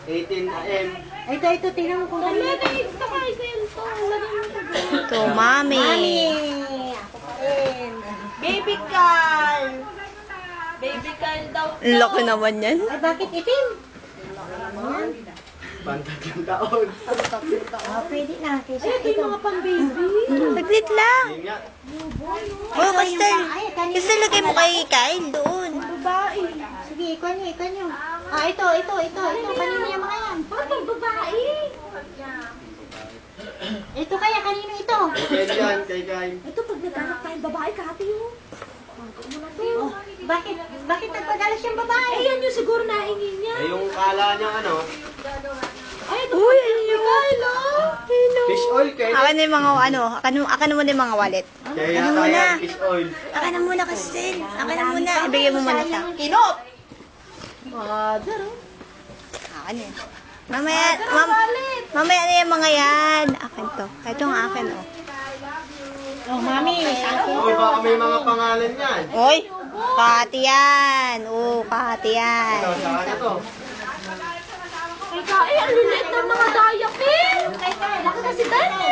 18 AM. Ito, tingnan mo kung kanina. Ito kay Kwento. Ito, mami. Mami! Ako pa rin. Baby Carl. Baby Carl daw. Ang laki naman yan. Ay, bakit itim? Ayan. Bantagang taon. Pwede na. Kaysa Ito yung mga pang-baby. Saglit lang. Yun nga. Oh, Kastel. Kastel, lagay mo kay Kyle doon. Babae. Sige, ikaw nyo. Ah, ito. Kanino yung mga yan? Bakit babae? Ito kaya, kanino ito? Okay yan, kay Kyle. Ito pag naghanap tayong babae, kahati yun. Oh, bakit nagpadala siyang babae? Eh, yan yung siguro nahingi niya. Ay, yung kala niya ano, Ay, ito Uy, pa yung Carl, oh. fish oil kay Akan na yung mga, akan mo na yung mga wallet. Kaya Ano yata muna? yan, fish oil. Akan na muna, Kastel. Akan na muna. Ibigay mo muna siya. Kinot. Mother, oh. Akan eh. Mamaya na yung mga yan. Akin to. Ito ang akin, oh. Oh, mami, sa akin Oy, baka may mga pangalan yan. Oy, kahati yan. Oh, kahati yan. Ito, saan ito? Ay, ang lilit ng mga diaper. Laki na si Dani.